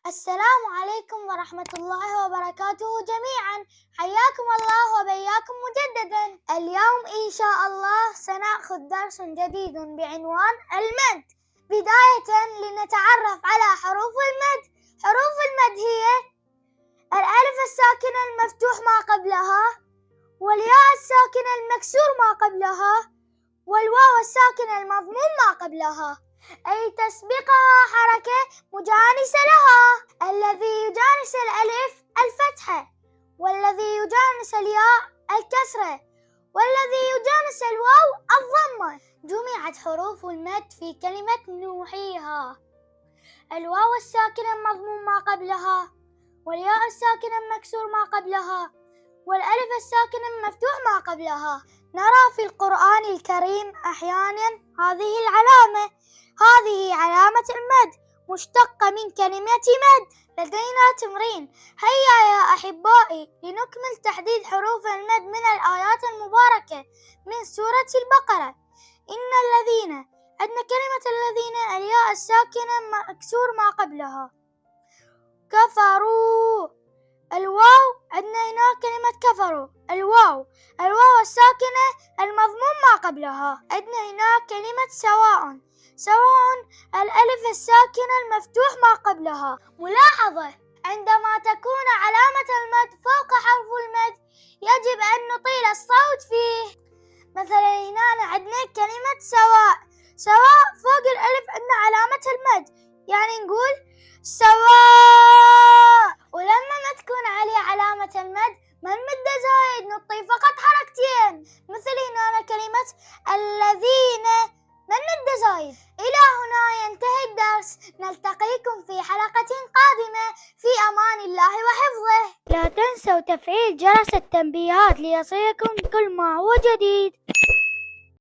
السلام عليكم ورحمة الله وبركاته جميعا. حياكم الله وبياكم مجددا. اليوم إن شاء الله سنأخذ درس جديد بعنوان المد. بداية لنتعرف على حروف المد. حروف المد هي الألف الساكنة المفتوح ما قبلها، والياء الساكنة المكسور ما قبلها، والواو الساكنة المضموم ما قبلها، أي تسبقها حركة مجانسة لها. الذي يجانس الألف الفتحة، والذي يجانس الياء الكسرة، والذي يجانس الواو الضمة. جمعت حروف المد في كلمة نوحيها. الواو الساكنة المضموم ما قبلها، والياء الساكنة المكسور ما قبلها، والألف الساكنة المفتوح ما قبلها. نرى في القرآن الكريم أحيانا هذه العلامة. هذه علامة المد مشتقة من كلمة مد. لدينا تمرين. هيا يا أحبائي لنكمل تحديد حروف المد من الآيات المباركة من سورة البقرة. إن الذين، عندنا كلمة الذين الياء الساكنة مكسور ما قبلها. كفروا، الواو عندنا هنا كلمة كفروا، الواو الساكنة المضموم ما قبلها. عندنا هنا كلمة سواء الألف الساكنة المفتوح ما قبلها. ملاحظة: عندما تكون علامة المد فوق حرف المد يجب أن نطيل الصوت فيه. مثلا هنا عندنا كلمة سواء فوق الألف عندنا علامة المد، يعني نقول سواء. ولما ما تكون عليه علامة المد ما نمد زايد، نطي فقط حركتين. مثل هنا كلمة الذين ما نمد زايد. إلى هنا ينتهي الدرس. نلتقيكم في حلقة قادمة. في أمان الله وحفظه. لا تنسوا تفعيل جرس التنبيهات ليصلكم كل ما هو جديد.